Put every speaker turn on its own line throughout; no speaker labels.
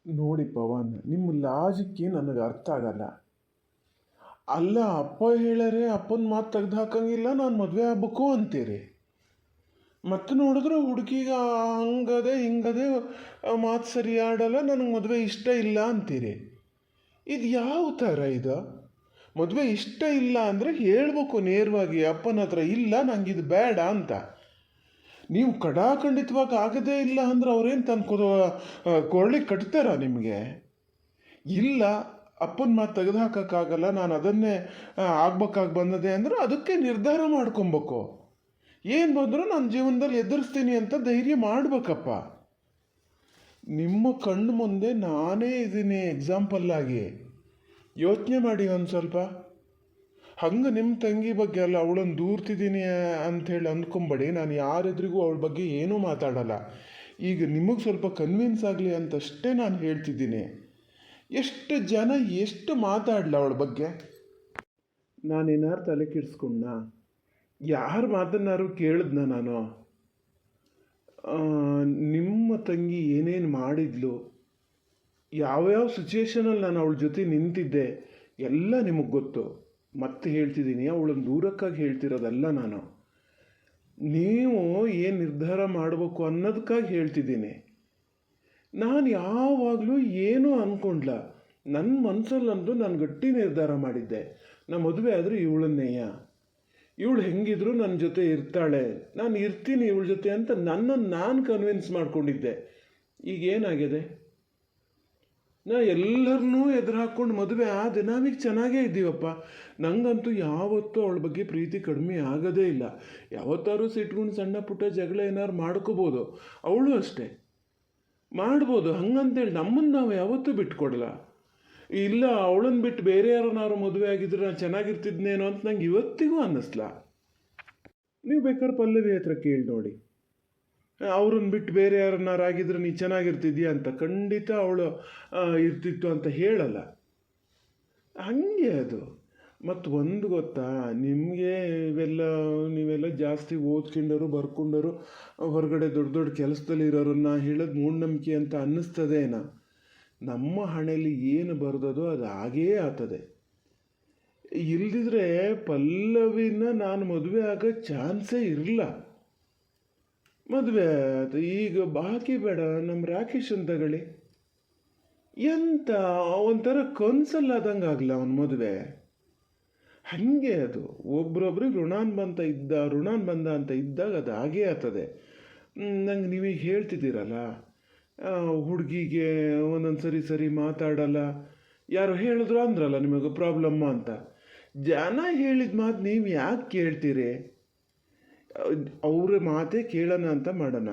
ನೋಡಿ ಪವನ್, ನಿಮ್ಮ ಲಾಜಿಕ್ಕೆ ನನಗೆ ಅರ್ಥ ಆಗಲ್ಲ. ಅಲ್ಲ, ಅಪ್ಪ ಹೇಳರೆ ಅಪ್ಪನ ಮಾತು ತೆಗ್ದು ಹಾಕಂಗಿಲ್ಲ, ನಾನು ಮದುವೆ ಆಗ್ಬೇಕು ಅಂತೀರಿ. ಮತ್ತೆ ನೋಡಿದ್ರೆ ಹುಡುಗಿಗ ಹಂಗದೆ ಹಿಂಗದೆ ಮಾತು ಸರಿ ಆಡಲ್ಲ, ನನಗೆ ಮದುವೆ ಇಷ್ಟ ಇಲ್ಲ ಅಂತೀರಿ. ಇದು ಯಾವ ಥರ ಇದು? ಮದುವೆ ಇಷ್ಟ ಇಲ್ಲ ಅಂದರೆ ಹೇಳ್ಬೇಕು ನೇರವಾಗಿ, ಅಪ್ಪನ ಹತ್ರ ಇಲ್ಲ ನಂಗೆ ಇದು ಬೇಡ ಅಂತ. ನೀವು ಕಡಾಖಂಡಿತವಾಗಿ ಆಗದೇ ಇಲ್ಲ ಅಂದ್ರೆ ಅವ್ರೇನು ತಂದು ಕೊಳ್ಳಿಗೆ ಕಟ್ತಾರ ನಿಮಗೆ? ಇಲ್ಲ, ಅಪ್ಪನ ಮಾತು ತೆಗೆದು ಹಾಕೋಕ್ಕಾಗಲ್ಲ, ನಾನು ಅದನ್ನೇ ಆಗ್ಬೇಕಾಗಿ ಬಂದದೆ ಅಂದರೆ ಅದಕ್ಕೆ ನಿರ್ಧಾರ ಮಾಡ್ಕೊಬೇಕು. ಏನು ಬಂದರೂ ನನ್ನ ಜೀವನದಲ್ಲಿ ಎದುರಿಸ್ತೀನಿ ಅಂತ ಧೈರ್ಯ ಮಾಡಬೇಕಪ್ಪ. ನಿಮ್ಮ ಕಣ್ಣು ಮುಂದೆ ನಾನೇ ಇದ್ದೀನಿ ಎಕ್ಸಾಂಪಲ್ಲಾಗಿ. ಯೋಚನೆ ಮಾಡಿ ಒಂದು ಸ್ವಲ್ಪ. ಹಂಗೆ ನಿಮ್ಮ ತಂಗಿ ಬಗ್ಗೆ ಅಲ್ಲ, ಅವಳನ್ನು ದೂರ್ತಿದ್ದೀನಿ ಅಂಥೇಳಿ ಅಂದ್ಕೊಂಬೇಡಿ. ನಾನು ಯಾರೆದ್ರಿಗೂ ಅವಳ ಬಗ್ಗೆ ಏನೂ ಮಾತಾಡಲ್ಲ. ಈಗ ನಿಮಗೆ ಸ್ವಲ್ಪ ಕನ್ವಿನ್ಸ್ ಆಗಲಿ ಅಂತಷ್ಟೇ ನಾನು ಹೇಳ್ತಿದ್ದೀನಿ. ಎಷ್ಟು ಜನ ಎಷ್ಟು ಮಾತಾಡಲ ಅವಳ ಬಗ್ಗೆ. ನಾನೇನಾರು ತಲೆ ಕೆಡಿಸ್ಕೊಂಡ? ಯಾರ ಮಾತನ್ನಾರು ಕೇಳಿದ್ನ ನಾನು? ನಿಮ್ಮ ತಂಗಿ ಏನೇನು ಮಾಡಿದ್ಲು, ಯಾವ್ಯಾವ ಸಿಚುವೇಶನಲ್ಲಿ ನಾನು ಅವಳ ಜೊತೆ ನಿಂತಿದ್ದೆ ಎಲ್ಲ ನಿಮಗೆ ಗೊತ್ತು. ಮತ್ತೆ ಹೇಳ್ತಿದ್ದೀನಿ, ಅವಳನ್ನು ದೂರಕ್ಕಾಗಿ ಹೇಳ್ತಿರೋದಲ್ಲ ನಾನು. ನೀವು ಏನು ನಿರ್ಧಾರ ಮಾಡಬೇಕು ಅನ್ನೋದಕ್ಕಾಗಿ ಹೇಳ್ತಿದ್ದೀನಿ. ನಾನು ಯಾವಾಗಲೂ ಏನೂ ಅಂದ್ಕೊಂಡ್ಲ. ನನ್ನ ಮನಸ್ಸಲ್ಲಂತೂ ನಾನು ಗಟ್ಟಿ ನಿರ್ಧಾರ ಮಾಡಿದ್ದೆ, ನಾ ಮದುವೆ ಆದರೆ ಇವಳನ್ನೇಯ. ಇವಳು ಹೆಂಗಿದ್ರು ನನ್ನ ಜೊತೆ ಇರ್ತಾಳೆ, ನಾನು ಇರ್ತೀನಿ ಇವಳ ಜೊತೆ ಅಂತ ನನ್ನನ್ನು ನಾನು ಕನ್ವಿನ್ಸ್ ಮಾಡ್ಕೊಂಡಿದ್ದೆ. ಈಗೇನಾಗಿದೆ? ನಾ ಎಲ್ಲರನ್ನೂ ಎದುರು ಹಾಕ್ಕೊಂಡು ಮದುವೆ ಆದೆ, ನಾವೀಗ ಚೆನ್ನಾಗೇ ಇದ್ದೀವಪ್ಪ. ನನಗಂತೂ ಯಾವತ್ತೂ ಅವಳ ಬಗ್ಗೆ ಪ್ರೀತಿ ಕಡಿಮೆ ಆಗೋದೇ ಇಲ್ಲ. ಯಾವತ್ತಾರು ಸಿಟ್ಕೊಂಡು ಸಣ್ಣ ಪುಟ್ಟ ಜಗಳ ಏನಾರು ಮಾಡ್ಕೋಬೋದು, ಅವಳು ಅಷ್ಟೇ ಮಾಡ್ಬೋದು. ಹಂಗಂತೇಳಿ ನಮ್ಮನ್ನು ನಾವು ಯಾವತ್ತೂ ಬಿಟ್ಕೊಡಲ್ಲ. ಇಲ್ಲ, ಅವಳನ್ನು ಬಿಟ್ಟು ಬೇರೆ ಯಾರನ್ನಾರು ಮದುವೆ ಆಗಿದ್ರೆ ನಾನು ಚೆನ್ನಾಗಿರ್ತಿದ್ನೇನೋ ಅಂತ ನಂಗೆ ಇವತ್ತಿಗೂ ಅನ್ನಿಸ್ಲ. ನೀವು ಬೇಕಾದ್ರೆ ಪಲ್ಲವಿ ಹತ್ರ ಕೇಳಿ ನೋಡಿ, ಅವ್ರನ್ನ ಬಿಟ್ಟು ಬೇರೆ ಯಾರನ್ನಾರು ಆಗಿದ್ರೆ ನೀ ಚೆನ್ನಾಗಿರ್ತಿದ್ಯಾ ಅಂತ. ಖಂಡಿತ ಅವಳು ಇರ್ತಿತ್ತು ಅಂತ ಹೇಳಲ್ಲ. ಹಂಗೆ ಅದು. ಮತ್ತು ಒಂದು ಗೊತ್ತಾ, ನಿಮಗೆ ನೀವೆಲ್ಲ ಜಾಸ್ತಿ ಓದ್ಕೊಂಡರು ಬರ್ಕೊಂಡರು, ಹೊರಗಡೆ ದೊಡ್ಡ ದೊಡ್ಡ ಕೆಲಸದಲ್ಲಿ ಇರೋರನ್ನ ಹೇಳೋದು ಮೂಢನಂಬಿಕೆ ಅಂತ ಅನ್ನಿಸ್ತದೇನ? ನಮ್ಮ ಹಣೆಯಲ್ಲಿ ಏನು ಬರೆದದೋ ಅದು ಹಾಗೇ ಆಗ್ತದೆ. ಇಲ್ದಿದ್ರೆ ಪಲ್ಲವಿನ ನಾನು ಮದುವೆ ಆಗೋ ಚಾನ್ಸೇ ಇರಲ್ಲ. ಮದುವೆ ಆಯ್ತು, ಈಗ ಬಾಕಿ ಬೇಡ, ನಮ್ಮ ರಾಕೇಶನ್ ತಗೊಳ್ಳಿ. ಎಂತ ಒಂಥರ ಕನ್ಸಲ್ಲಾದಂಗೆ ಆಗಲ್ಲ ಅವನ ಮದುವೆ. ಹಾಗೆ ಅದು ಒಬ್ರೊಬ್ರಿಗೆ ಋಣಾನ್ ಬಂದ ಅಂತ ಇದ್ದಾಗ ಅದು ಹಾಗೇ ಆಗ್ತದೆ. ನಂಗೆ ನೀವೀಗ ಹೇಳ್ತಿದ್ದೀರಲ್ಲ, ಹುಡುಗಿಗೆ ಒಂದೊಂದು ಸರಿ ಮಾತಾಡಲ್ಲ, ಯಾರು ಹೇಳಿದ್ರು ಅಂದ್ರಲ್ಲ ನಿಮಗೆ ಪ್ರಾಬ್ಲಮ್ಮ ಅಂತ. ಜನ ಹೇಳಿದ ಮಾತು ನೀವು ಯಾಕೆ ಕೇಳ್ತೀರಿ? ಅವ್ರ ಮಾತೇ ಕೇಳೋಣ ಅಂತ ಮಾಡೋಣ.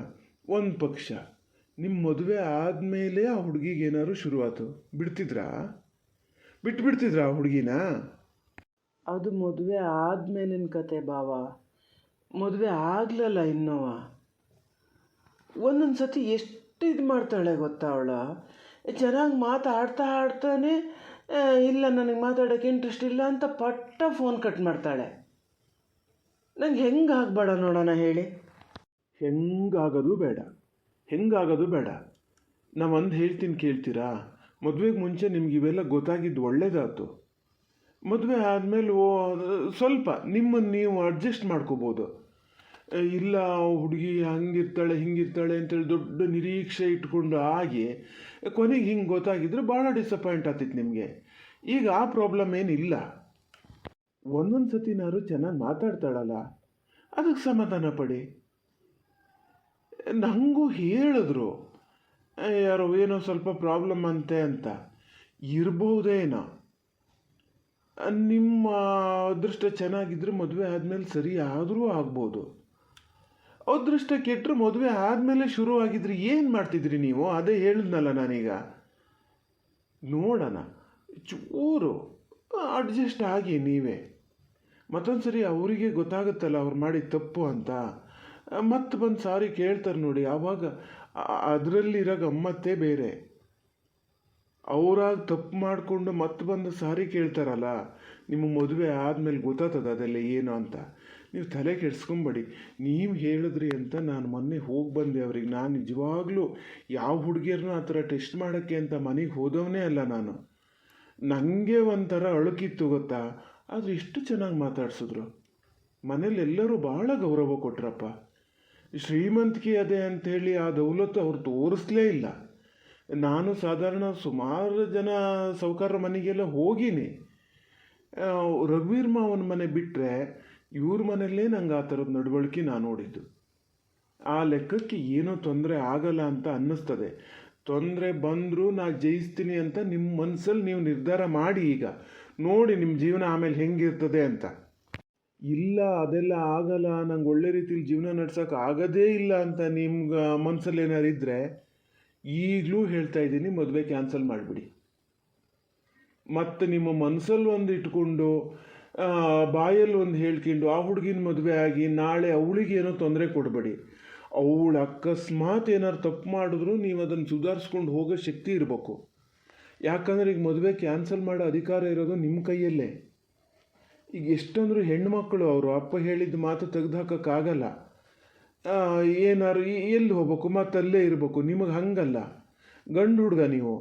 ಒಂದು ಪಕ್ಷ ನಿಮ್ಮ ಮದುವೆ ಆದಮೇಲೆ ಆ ಹುಡುಗಿಗೆ ಏನಾದ್ರು ಶುರುವಾತು, ಬಿಟ್ಬಿಡ್ತಿದ್ರಾ ಆ ಹುಡುಗಿನ?
ಅದು ಮದುವೆ ಆದಮೇಲಿನ ಕತೆ ಬಾವ, ಮದುವೆ ಆಗಲಲ್ಲ ಇನ್ನೋವ. ಒಂದೊಂದು ಸತಿ ಎಷ್ಟು ಇದು ಮಾಡ್ತಾಳೆ ಗೊತ್ತಾ ಅವಳು. ಚೆನ್ನಾಗಿ ಆಡ್ತಾನೆ ಇಲ್ಲ ನನಗೆ ಮಾತಾಡೋಕ್ಕೆ ಇಂಟ್ರೆಸ್ಟ್ ಇಲ್ಲ ಅಂತ ಪಟ್ಟ ಫೋನ್ ಕಟ್ ಮಾಡ್ತಾಳೆ. ನಂಗೆ ಹೆಂಗೆ ಆಗಬೇಡ ನೋಡೋಣ ಹೇಳಿ.
ಹೆಂಗಾಗೋದು ಬೇಡ. ನಾವೊಂದು ಹೇಳ್ತೀನಿ ಕೇಳ್ತೀರಾ? ಮದುವೆಗೆ ಮುಂಚೆ ನಿಮ್ಗೆ ಇವೆಲ್ಲ ಗೊತ್ತಾಗಿದ್ದು ಒಳ್ಳೇದಾಯ್ತು. ಮದುವೆ ಆದಮೇಲೆ ಸ್ವಲ್ಪ ನಿಮ್ಮನ್ನು ನೀವು ಅಡ್ಜಸ್ಟ್ ಮಾಡ್ಕೋಬೋದು. ಇಲ್ಲ ಹುಡುಗಿ ಹಿಂಗಿರ್ತಾಳೆ ಅಂತೇಳಿ ದೊಡ್ಡ ನಿರೀಕ್ಷೆ ಇಟ್ಕೊಂಡು ಆಗಿ ಕೊನೆಗೆ ಹಿಂಗೆ ಗೊತ್ತಾಗಿದ್ರೆ ಭಾಳ ಡಿಸಪಾಯಿಂಟ್ ಆಗ್ತಿತ್ತು ನಿಮಗೆ. ಈಗ ಆ ಪ್ರಾಬ್ಲಮ್ ಏನಿಲ್ಲ. ಒಂದೊಂದು ಸತಿನಾರು ಚೆನ್ನಾಗಿ ಮಾತಾಡ್ತಾಳಲ್ಲ, ಅದಕ್ಕೆ ಸಮಾಧಾನ ಪಡಿ. ನನಗೂ ಹೇಳಿದ್ರು ಯಾರೋ ಏನೋ ಸ್ವಲ್ಪ ಪ್ರಾಬ್ಲಮ್ ಅಂತೆ ಅಂತ. ಇರ್ಬೋದೇನೋ, ನಿಮ್ಮ ಅದೃಷ್ಟ ಚೆನ್ನಾಗಿದ್ರೆ ಮದುವೆ ಆದಮೇಲೆ ಸರಿ ಆದರೂ ಆಗ್ಬೋದು. ಅದೃಷ್ಟ ಕೆಟ್ಟರು ಮದುವೆ ಆದಮೇಲೆ ಶುರು ಆಗಿದ್ರೆ ಏನು ಮಾಡ್ತಿದ್ರಿ ನೀವು? ಅದೇ ಹೇಳಿದ್ನಲ್ಲ ನಾನೀಗ. ನೋಡೋಣ, ಚೂರು ಅಡ್ಜಸ್ಟ್ ಆಗಿ ನೀವೇ. ಮತ್ತೊಂದು ಸರಿ ಅವರಿಗೆ ಗೊತ್ತಾಗುತ್ತಲ್ಲ ಅವ್ರು ಮಾಡಿದ ತಪ್ಪು ಅಂತ, ಮತ್ತೆ ಬಂದು ಸಾರಿ ಕೇಳ್ತಾರೆ ನೋಡಿ. ಆವಾಗ ಅದರಲ್ಲಿರೋ ಗಮ್ಮತ್ತೇ ಬೇರೆ. ಅವರಾಗ ತಪ್ಪು ಮಾಡಿಕೊಂಡು ಮತ್ತೆ ಬಂದು ಸಾರಿ ಕೇಳ್ತಾರಲ್ಲ, ನಿಮ್ಮ ಮದುವೆ ಆದಮೇಲೆ ಗೊತ್ತಾಗ್ತದೆ ಅದೆಲ್ಲ ಏನು ಅಂತ. ನೀವು ತಲೆ ಕೆಡಿಸ್ಕೊಂಬೇಡಿ. ನೀವು ಹೇಳಿದ್ರಿ ಅಂತ ನಾನು ಮೊನ್ನೆ ಹೋಗಿ ಬಂದೆ ಅವ್ರಿಗೆ. ನಾನು ನಿಜವಾಗ್ಲೂ ಯಾವ ಹುಡುಗಿಯರನ್ನೂ ಆ ಥರ ಟೆಸ್ಟ್ ಮಾಡೋಕ್ಕೆ ಅಂತ ಮನೆಗೆ ಹೋದವನೇ ಅಲ್ಲ ನಾನು. ನನಗೆ ಒಂಥರ ಅಳುಕಿತ್ತು ಗೊತ್ತಾ. ಆದರೆ ಇಷ್ಟು ಚೆನ್ನಾಗಿ ಮಾತಾಡ್ಸಿದ್ರು. ಮನೇಲಿ ಎಲ್ಲರೂ ಭಾಳ ಗೌರವ ಕೊಟ್ರಪ್ಪ. ಶ್ರೀಮಂತಿಕೆ ಅದೇ ಅಂಥೇಳಿ ಆ ದೌಲತ್ತು ಅವ್ರು ತೋರಿಸ್ಲೇ ಇಲ್ಲ. ನಾನು ಸಾಧಾರಣ ಸುಮಾರು ಜನ ಸಾಹುಕಾರರ ಮನೆಗೆಲ್ಲ ಹೋಗೀನಿ. ರಘುವೀರ್ ಮಾವನ ಮನೆ ಬಿಟ್ಟರೆ ಇವ್ರ ಮನೆಯಲ್ಲೇ ನಂಗೆ ಆ ಥರದ ನಡವಳಿಕೆ ನಾನು ನೋಡಿದ್ದು. ಆ ಲೆಕ್ಕಕ್ಕೆ ಏನೋ ತೊಂದರೆ ಆಗಲ್ಲ ಅಂತ ಅನ್ನಿಸ್ತದೆ. ತೊಂದರೆ ಬಂದರೂ ನಾ ಜಯಿಸ್ತೀನಿ ಅಂತ ನಿಮ್ಮ ಮನಸ್ಸಲ್ಲಿ ನೀವು ನಿರ್ಧಾರ ಮಾಡಿ. ಈಗ ನೋಡಿ ನಿಮ್ಮ ಜೀವನ ಆಮೇಲೆ ಹೆಂಗಿರ್ತದೆ ಅಂತ. ಇಲ್ಲ ಅದೆಲ್ಲ ಆಗಲ್ಲ, ನಂಗೆ ಒಳ್ಳೆ ರೀತಿಲಿ ಜೀವನ ನಡ್ಸೋಕೆ ಆಗೋದೇ ಇಲ್ಲ ಅಂತ ನಿಮ್ಗೆ ಮನಸ್ಸಲ್ಲಿ ಏನಾರು ಇದ್ದರೆ ಈಗಲೂ ಹೇಳ್ತಾ ಇದ್ದೀನಿ, ಮದುವೆ ಕ್ಯಾನ್ಸಲ್ ಮಾಡಿಬಿಡಿ. ಮತ್ತು ನಿಮ್ಮ ಮನಸ್ಸಲ್ಲಿ ಒಂದು ಇಟ್ಕೊಂಡು ಬಾಯಲ್ಲಿ ಒಂದು ಹೇಳ್ಕೊಂಡು ಆ ಹುಡುಗಿನ ಮದುವೆ ಆಗಿ ನಾಳೆ ಅವಳಿಗೆ ಏನೋ ತೊಂದರೆ ಕೊಡಬೇಡಿ. ಅವಳು ಅಕಸ್ಮಾತ್ ಏನಾರು ತಪ್ಪು ಮಾಡಿದ್ರು ನೀವು ಅದನ್ನು ಸುಧಾರಿಸ್ಕೊಂಡು ಹೋಗೋ ಶಕ್ತಿ ಇರಬೇಕು. ಯಾಕಂದರೆ ಈಗ ಮದುವೆ ಕ್ಯಾನ್ಸಲ್ ಮಾಡೋ ಅಧಿಕಾರ ಇರೋದು ನಿಮ್ಮ ಕೈಯಲ್ಲೇ. ಈಗ ಎಷ್ಟಂದ್ರೂ ಹೆಣ್ಮಕ್ಳು ಅವರು ಅಪ್ಪ ಹೇಳಿದ ಮಾತು ತೆಗೆದುಹಾಕೋಕ್ಕಾಗಲ್ಲ. ಏನಾರು ಎಲ್ಲಿ ಹೋಗ್ಬೇಕು ಮತ್ತು ಅಲ್ಲೇ ಇರಬೇಕು. ನಿಮಗೆ ಹಂಗಲ್ಲ, ಗಂಡು ಹುಡುಗ ನೀವು.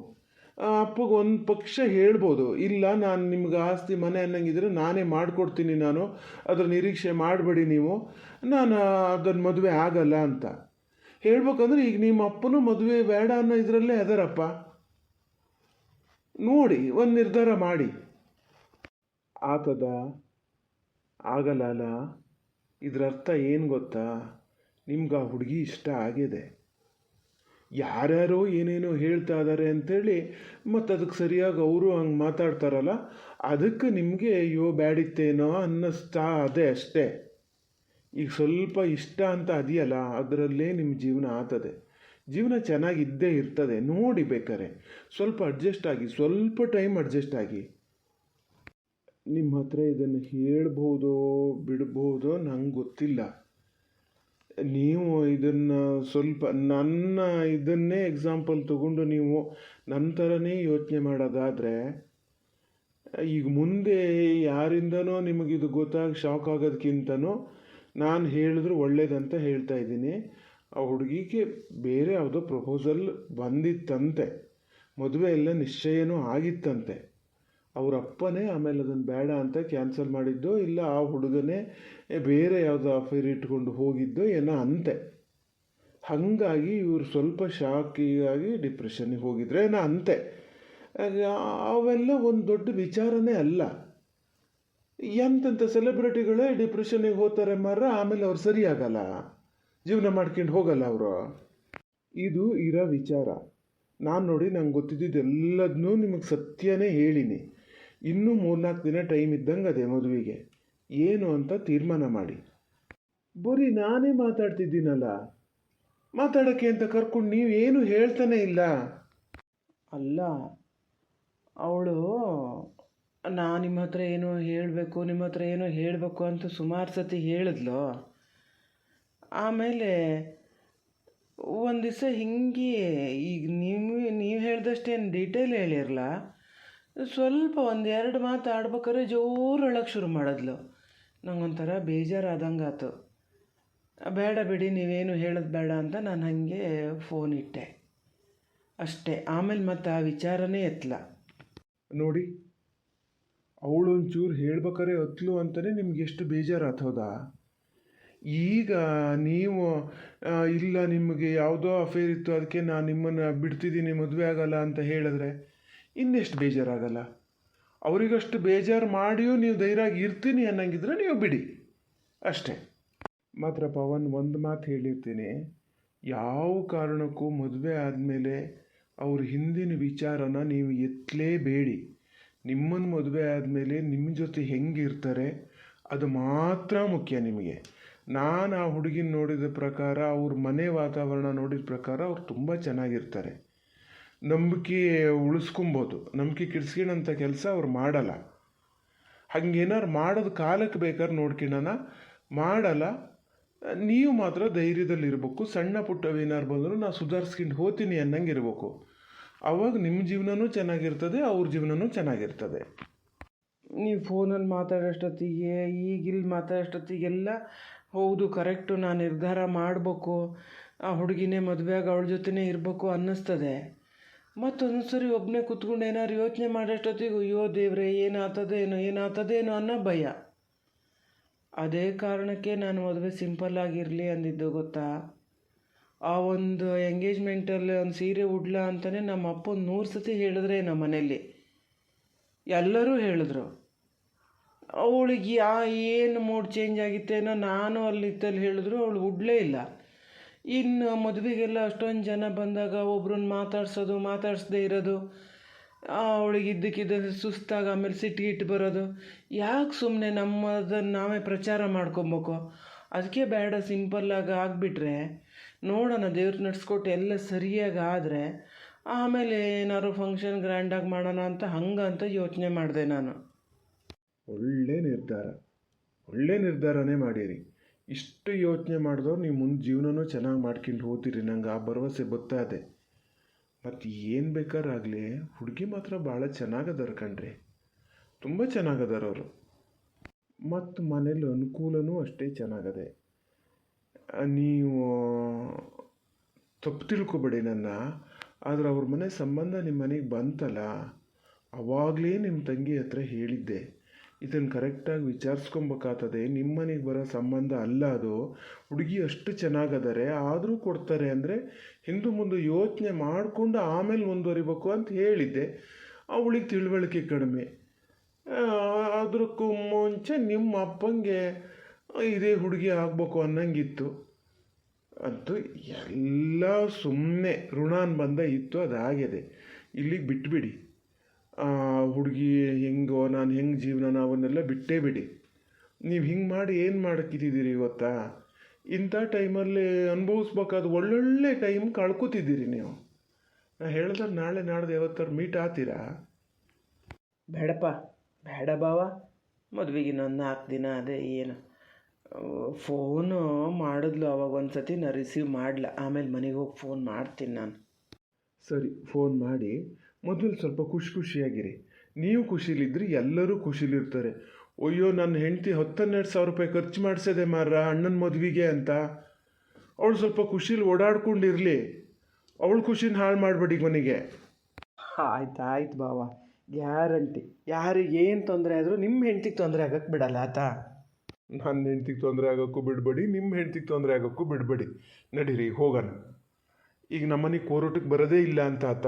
ಅಪ್ಪಗೆ ಒಂದು ಪಕ್ಷ ಹೇಳ್ಬೋದು, ಇಲ್ಲ ನಾನು ನಿಮ್ಗೆ ಆಸ್ತಿ ಮನೆ ಅನ್ನಂಗಿದ್ರೆ ನಾನೇ ಮಾಡಿಕೊಡ್ತೀನಿ, ನಾನು ಅದರ ನಿರೀಕ್ಷೆ ಮಾಡಬೇಡಿ ನೀವು, ನಾನು ಅದನ್ನು ಮದುವೆ ಆಗಲ್ಲ ಅಂತ ಹೇಳ್ಬೇಕಂದ್ರೆ ಈಗ ನಿಮ್ಮ ಅಪ್ಪನೂ ಮದುವೆ ಬೇಡ ಅನ್ನೋ ಇದರಲ್ಲೇ ಅದರಪ್ಪ. ನೋಡಿ ಒಂದು ನಿರ್ಧಾರ ಮಾಡಿ. ಆತದ ಆಗಲ್ಲ ಅಲ್ಲ. ಇದರ ಅರ್ಥ ಏನು ಗೊತ್ತಾ, ನಿಮ್ಗೆ ಆ ಹುಡುಗಿ ಇಷ್ಟ ಆಗಿದೆ. ಯಾರ್ಯಾರೋ ಏನೇನೋ ಹೇಳ್ತಾ ಇದ್ದಾರೆ ಅಂಥೇಳಿ ಮತ್ತು ಅದಕ್ಕೆ ಸರಿಯಾಗಿ ಅವರು ಹಂಗೆ ಮಾತಾಡ್ತಾರಲ್ಲ, ಅದಕ್ಕೆ ನಿಮಗೆ ಅಯ್ಯೋ ಬ್ಯಾಡಿತ್ತೇನೋ ಅನ್ನಿಸ್ತಾ ಅದೇ ಅಷ್ಟೇ. ಈಗ ಸ್ವಲ್ಪ ಇಷ್ಟ ಅಂತ ಅದೆಯಲ್ಲ, ಅದರಲ್ಲೇ ನಿಮ್ಮ ಜೀವನ ಆಗ್ತದೆ. ಜೀವನ ಚೆನ್ನಾಗಿದ್ದೇ ಇರ್ತದೆ. ನೋಡಿ ಬೇಕಾರೆ ಸ್ವಲ್ಪ ಅಡ್ಜಸ್ಟ್ ಆಗಿ, ಸ್ವಲ್ಪ ಟೈಮ್ ಅಡ್ಜಸ್ಟ್ ಆಗಿ. ನಿಮ್ಮ ಹತ್ರ ಇದನ್ನು ಹೇಳ್ಬೋದೋ ಬಿಡ್ಬೋದೋ ನಂಗೆ ಗೊತ್ತಿಲ್ಲ. ನೀವು ಇದನ್ನು ಸ್ವಲ್ಪ ನನ್ನ ಇದನ್ನೇ ಎಕ್ಸಾಂಪಲ್ ತಗೊಂಡು ನೀವು ನನ್ನ ಥರನೇ ಯೋಚನೆ ಮಾಡೋದಾದರೆ, ಈಗ ಮುಂದೆ ಯಾರಿಂದನೋ ನಿಮಗಿದು ಗೊತ್ತಾಗಿ ಶಾಕ್ ಆಗೋದಕ್ಕಿಂತನೂ ನಾನು ಹೇಳಿದ್ರು ಒಳ್ಳೇದಂತ ಹೇಳ್ತಾ ಇದ್ದೀನಿ. ಆ ಹುಡುಗಿಗೆ ಬೇರೆ ಯಾವುದೋ ಪ್ರಪೋಸಲ್ ಬಂದಿತ್ತಂತೆ, ಮದುವೆ ಎಲ್ಲ ನಿಶ್ಚಯನೂ ಆಗಿತ್ತಂತೆ. ಅವ್ರ ಅಪ್ಪನೇ ಆಮೇಲೆ ಅದನ್ನು ಬೇಡ ಅಂತ ಕ್ಯಾನ್ಸಲ್ ಮಾಡಿದ್ದೋ, ಇಲ್ಲ ಆ ಹುಡುಗನೇ ಬೇರೆ ಯಾವುದೋ ಅಫೇರ್ ಇಟ್ಕೊಂಡು ಹೋಗಿದ್ದೋ ಏನೋ ಅಂತೆ. ಹಾಗಾಗಿ ಇವರು ಸ್ವಲ್ಪ ಶಾಕಿಗಾಗಿ ಡಿಪ್ರೆಷನ್ನಿಗೆ ಹೋಗಿದ್ರೆ ಏನೋ ಅಂತೆ. ಅವೆಲ್ಲ ಒಂದು ದೊಡ್ಡ ವಿಚಾರನೇ ಅಲ್ಲ. ಎಂತೆಂಥ ಸೆಲೆಬ್ರಿಟಿಗಳೇ ಡಿಪ್ರೆಷನ್ನಿಗೆ ಹೋಗ್ತಾರೆ ಮಾರ, ಆಮೇಲೆ ಅವ್ರು ಸರಿಯಾಗಲ್ಲ, ಜೀವನ ಮಾಡ್ಕೊಂಡು ಹೋಗಲ್ಲ ಅವರು. ಇದು ಇರೋ ವಿಚಾರ. ನಾನು ನೋಡಿ ನಂಗೆ ಗೊತ್ತಿದ್ದಿದ್ದು ಎಲ್ಲದನ್ನೂ ನಿಮಗೆ ಸತ್ಯನೇ ಹೇಳಿನಿ. ಇನ್ನೂ 3-4 ದಿನ ಟೈಮ್ ಇದ್ದಂಗೆ ಅದೇ ಮದುವೆಗೆ. ಏನು ಅಂತ ತೀರ್ಮಾನ ಮಾಡಿ. ಬರೀ ನಾನೇ ಮಾತಾಡ್ತಿದ್ದೀನಲ್ಲ, ಮಾತಾಡೋಕ್ಕೆ ಅಂತ ಕರ್ಕೊಂಡು ನೀವು ಏನು ಹೇಳ್ತಾನೆ ಇಲ್ಲ.
ಅಲ್ಲ, ಅವಳು ನಾನು ನಿಮ್ಮ ಹತ್ರ ಏನೋ ಹೇಳಬೇಕು, ನಿಮ್ಮ ಹತ್ರ ಏನೋ ಹೇಳಬೇಕು ಅಂತ ಸುಮಾರು ಸತಿ ಹೇಳಿದ್ಲು. ಆಮೇಲೆ ಒಂದು ದಿವಸ ಹಿಂಗೆ ಈಗ ನೀವು ಹೇಳ್ದಷ್ಟೇನು ಡೀಟೇಲ್ ಹೇಳಿರಲ್ಲ, ಸ್ವಲ್ಪ 1-2 ಮಾತು ಆಡ್ಬೇಕಾದ್ರೆ ಜೋರು ಅಳಕ್ಕೆ ಶುರು ಮಾಡಿದ್ಲು. ನಂಗೊಂಥರ ಬೇಜಾರಾದಂಗೆ ಆಯ್ತು. ಬೇಡ ಬಿಡಿ, ನೀವೇನು ಹೇಳೋದು ಬೇಡ ಅಂತ ನಾನು ಹಾಗೆ ಫೋನ್ ಇಟ್ಟೆ ಅಷ್ಟೇ. ಆಮೇಲೆ ಮತ್ತೆ ಆ ವಿಚಾರನೇ ಎತ್ತಲ.
ನೋಡಿ, ಅವಳೊಂಚೂರು ಹೇಳ್ಬೇಕಾರೆ ಹತ್ಲು ಅಂತಲೇ ನಿಮ್ಗೆ ಎಷ್ಟು ಬೇಜಾರಾಗ್ತದ. ಈಗ ನೀವು ಇಲ್ಲ ನಿಮಗೆ ಯಾವುದೋ ಅಫೇರ್ ಇತ್ತು ಅದಕ್ಕೆ ನಾನು ನಿಮ್ಮನ್ನು ಬಿಡ್ತಿದ್ದೀನಿ, ಮದುವೆ ಆಗಲ್ಲ ಅಂತ ಹೇಳಿದ್ರೆ ಇನ್ನೆಷ್ಟು ಬೇಜಾರಾಗಲ್ಲ. ಅವರಿಗಷ್ಟು ಬೇಜಾರು ಮಾಡಿಯೂ ನೀವು ಧೈರ್ಯವಾಗಿ ಇರ್ತೀನಿ ಅನ್ನಂಗಿದ್ರೆ ನೀವು ಬಿಡಿ ಅಷ್ಟೇ. ಮಾತ್ರ ಪವನ್, ಒಂದು ಮಾತು ಹೇಳಿರ್ತೀನಿ, ಯಾವ ಕಾರಣಕ್ಕೂ ಮದುವೆ ಆದಮೇಲೆ ಅವ್ರ ಹಿಂದಿನ ವಿಚಾರನ ನೀವು ಎತ್ತಲೇಬೇಡಿ. ನಿಮ್ಮನ್ನು ಮದುವೆ ಆದಮೇಲೆ ನಿಮ್ಮ ಜೊತೆ ಹೆಂಗಿರ್ತಾರೆ ಅದು ಮಾತ್ರ ಮುಖ್ಯ ನಿಮಗೆ. ನಾನು ಆ ಹುಡುಗಿನ ನೋಡಿದ ಪ್ರಕಾರ, ಅವ್ರ ಮನೆ ವಾತಾವರಣ ನೋಡಿದ ಪ್ರಕಾರ ಅವ್ರು ತುಂಬ ಚೆನ್ನಾಗಿರ್ತಾರೆ. ನಂಬಿಕೆ ಉಳಿಸ್ಕೊಬೋದು, ನಂಬಿಕೆ ಕೆಡಿಸ್ಕೊಳ್ಳೋಂಥ ಕೆಲಸ ಅವ್ರು ಮಾಡಲ್ಲ. ಹಾಗೇನಾರು ಮಾಡೋದು ಕಾಲಕ್ಕೆ ಬೇಕಾದ್ರೆ ನೋಡ್ಕೊಳ್ಳೋಣ, ಮಾಡಲ್ಲ. ನೀವು ಮಾತ್ರ ಧೈರ್ಯದಲ್ಲಿರ್ಬೇಕು. ಸಣ್ಣ ಪುಟ್ಟವೇನಾರು ಬಂದರೂ ನಾನು ಸುಧಾರಿಸ್ಕೊಂಡು ಹೋಗ್ತೀನಿ ಅನ್ನಂಗೆ ಇರಬೇಕು. ಆವಾಗ ನಿಮ್ಮ ಜೀವನವೂ ಚೆನ್ನಾಗಿರ್ತದೆ, ಅವ್ರ ಜೀವನವೂ ಚೆನ್ನಾಗಿರ್ತದೆ.
ನೀವು ಫೋನಲ್ಲಿ ಮಾತಾಡೋಷ್ಟೊತ್ತಿಗೆ ಈಗಿಲ್ಲಿ ಮಾತಾಡೋಷ್ಟೊತ್ತಿಗೆಲ್ಲ ಹೌದು ಕರೆಕ್ಟು ನಾನು ನಿರ್ಧಾರ ಮಾಡಬೇಕು, ಆ ಹುಡುಗಿನೇ ಮದುವೆಯಾಗಿ ಅವಳ ಜೊತೆನೇ ಇರಬೇಕು ಅನ್ನಿಸ್ತದೆ. ಮತ್ತೊಂದು ಸರಿ ಒಬ್ಬನೇ ಕೂತ್ಕೊಂಡು ಏನಾದ್ರು ಯೋಚನೆ ಮಾಡೋಷ್ಟೊತ್ತಿಗೆ ಅಯ್ಯೋ ದೇವ್ರೆ ಏನಾಗ್ತದೇನೋ ಅನ್ನೋ ಭಯ. ಅದೇ ಕಾರಣಕ್ಕೆ ನಾನು ಮದುವೆ ಸಿಂಪಲ್ಲಾಗಿರಲಿ ಅಂದಿದ್ದು ಗೊತ್ತಾ. ಆ ಒಂದು ಎಂಗೇಜ್ಮೆಂಟಲ್ಲಿ ಒಂದು ಸೀರೆ ಉಡ್ಲಾ ಅಂತಲೇ ನಮ್ಮ ಅಪ್ಪ 100 ಸತಿ ಹೇಳಿದ್ರೆ ನಮ್ಮ ಮನೇಲಿ ಎಲ್ಲರೂ ಹೇಳಿದ್ರು. ಅವಳಿಗೆ ಏನು ಮೂಡ್ ಚೇಂಜ್ ಆಗಿತ್ತೇನೋ, ನಾನು ಅಲ್ಲಿ ಹೇಳಿದ್ರು ಅವಳು ಉಡ್ಲೇ ಇಲ್ಲ. ಇನ್ನು ಮದುವೆಗೆಲ್ಲ ಅಷ್ಟೊಂದು ಜನ ಬಂದಾಗ ಒಬ್ರನ್ನ ಮಾತಾಡಿಸ್ದೇ ಇರೋದು, ಅವಳಿಗೆ ಇದ್ದಕ್ಕಿದ್ದಂತೆ ಸುಸ್ತಾಗಿ ಆಮೇಲೆ ಸಿಟ್ಟಿಗಿಟ್ಟು ಬರೋದು. ಯಾಕೆ ಸುಮ್ಮನೆ ನಮ್ಮದನ್ನು ನಾವೇ ಪ್ರಚಾರ ಮಾಡ್ಕೊಬೇಕು. ಅದಕ್ಕೆ ಬೇಡ, ಸಿಂಪಲ್ಲಾಗಿ ಆಗಿಬಿಟ್ರೆ ನೋಡೋಣ, ದೇವ್ರು ನಡೆಸ್ಕೊಟ್ಟು ಎಲ್ಲ ಸರಿಯಾಗಿ ಆದರೆ ಆಮೇಲೆ ಏನಾದ್ರು ಫಂಕ್ಷನ್ ಗ್ರ್ಯಾಂಡಾಗಿ ಮಾಡೋಣ ಅಂತ ಯೋಚನೆ ಮಾಡಿದೆ ನಾನು.
ಒಳ್ಳೆ ನಿರ್ಧಾರನೇ ಮಾಡಿರಿ. ಇಷ್ಟು ಯೋಚನೆ ಮಾಡಿದವ್ರು ನೀವು ಮುಂದೆ ಜೀವನನೂ ಚೆನ್ನಾಗಿ ಮಾಡ್ಕೊಂಡು ಹೋಗ್ತೀರಿ, ನಂಗೆ ಆ ಭರವಸೆ ಗೊತ್ತಾದೆ. ಮತ್ತು ಏನು ಬೇಕಾರಾಗಲಿ ಹುಡುಗಿ ಮಾತ್ರ ಭಾಳ ಚೆನ್ನಾಗದಾರ ಕಣ್ರಿ, ತುಂಬ ಚೆನ್ನಾಗದಾರ ಅವರು. ಮತ್ತು ಮನೇಲಿ ಅನುಕೂಲನೂ ಅಷ್ಟೇ ಚೆನ್ನಾಗದೆ. ನೀವು ತಪ್ಪು ತಿಳ್ಕೊಬೇಡಿ ನನ್ನ, ಆದರೆ ಅವ್ರ ಮನೆ ಸಂಬಂಧ ನಿಮ್ಮ ಮನೆಗೆ ಬಂತಲ್ಲ, ಆವಾಗಲೇ ನಿಮ್ಮ ತಂಗಿ ಹತ್ರ ಹೇಳಿದ್ದೆ, ಇದನ್ನು ಕರೆಕ್ಟಾಗಿ ವಿಚಾರಿಸ್ಕೊಬೇಕಾಗ್ತದೆ, ನಿಮ್ಮ ಮನೆಗೆ ಬರೋ ಸಂಬಂಧ ಅಲ್ಲ ಅದು, ಹುಡುಗಿ ಅಷ್ಟು ಚೆನ್ನಾಗದಾರೆ ಆದರೂ ಕೊಡ್ತಾರೆ ಅಂದರೆ ಹಿಂದೆ ಮುಂದೆ ಯೋಚನೆ ಮಾಡಿಕೊಂಡು ಆಮೇಲೆ ಮುಂದುವರಿಬೇಕು ಅಂತ ಹೇಳಿದ್ದೆ. ಅವಳಿಗೆ ತಿಳುವಳಿಕೆ ಕಡಿಮೆ. ಅದಕ್ಕೂ ಮುಂಚೆ ನಿಮ್ಮ ಅಪ್ಪಂಗೆ ಇದೇ ಹುಡುಗಿ ಆಗಬೇಕು ಅನ್ನಂಗಿತ್ತು. ಅಂತೂ ಎಲ್ಲ ಸುಮ್ಮನೆ ಋಣಾನುಬಂಧ ಇತ್ತು, ಅದಾಗಿದೆ. ಇಲ್ಲಿಗೆ ಬಿಟ್ಬಿಡಿ. ಹುಡುಗಿ ಹೆಂಗೋ ನಾನು ಹೆಂಗೆ ಜೀವನ ಅವನ್ನೆಲ್ಲ ಬಿಟ್ಟೇ ಬಿಡಿ. ನೀವು ಹಿಂಗೆ ಮಾಡಿ ಏನು ಮಾಡೋಕ್ಕಿದ್ದೀರಿ ಗೊತ್ತಾ, ಇಂಥ ಟೈಮಲ್ಲಿ ಅನುಭವಿಸ್ಬೇಕಾದ ಒಳ್ಳೊಳ್ಳೆ ಟೈಮ್ ಕಳ್ಕೊತಿದ್ದೀರಿ ನೀವು. ನಾನು ಹೇಳಿದ್ರೆ ನಾಳೆ ನಾಡ್ದು ಯಾವತ್ತಾರು ಮೀಟ್ ಆಗ್ತೀರಾ?
ಬೇಡಪ್ಪ, ಬೇಡ ಬಾವ, ಮದುವೆಗೆ ಇನ್ನೊಂದು 4 ದಿನ ಅದೇ ಏನು. ಫೋನು ಮಾಡಿದ್ಲು ಅವಾಗ ಒಂದು ಸತಿ, ನಾನು ರಿಸೀವ್ ಮಾಡಲ, ಆಮೇಲೆ ಮನೆಗೆ ಹೋಗಿ ಫೋನ್ ಮಾಡ್ತೀನಿ ನಾನು.
ಸರಿ, ಫೋನ್ ಮಾಡಿ. ಮೊದಲು ಸ್ವಲ್ಪ ಖುಷಿಯಾಗಿರಿ. ನೀವು ಖುಷಿಲಿದ್ದರೆ ಎಲ್ಲರೂ ಖುಷಿಲಿರ್ತಾರೆ. ಅಯ್ಯೋ ನನ್ನ ಹೆಂಡತಿ 10-12 ರೂಪಾಯಿ ಖರ್ಚು ಮಾಡಿಸೋದೆ ಮಾರ್ರ ಅಣ್ಣನ ಮದುವೆಗೆ ಅಂತ. ಅವಳು ಸ್ವಲ್ಪ ಖುಷಿಲಿ ಓಡಾಡ್ಕೊಂಡಿರಲಿ, ಅವಳು ಖುಷಿನ ಹಾಳು ಮಾಡಬೇಡಿ ಕೊನೆಗೆ.
ಆಯ್ತು ಬಾವ, ಗ್ಯಾರಂಟಿ. ಯಾರಿಗೆ ಏನು ತೊಂದರೆ ಆದರೂ ನಿಮ್ಮ ಹೆಂಡ್ತಿಗೆ ತೊಂದರೆ ಆಗಕ್ಕೆ ಬಿಡಲ್ಲ ಆತ.
ನನ್ನ ಹೆಂಡ್ತಿಗೆ ತೊಂದರೆ ಆಗೋಕ್ಕೂ ಬಿಡಬೇಡಿ, ನಿಮ್ಮ ಹೆಂಡ್ತಿಗೆ ತೊಂದರೆ ಆಗೋಕ್ಕೂ ಬಿಡಬೇಡಿ. ನಡೀರಿ ಹೋಗೋಣ. ಈಗ ನಮ್ಮನೆಗೆ ಕೋರೋಟಕ್ಕೆ ಬರೋದೇ ಇಲ್ಲ ಅಂತ ಆತ.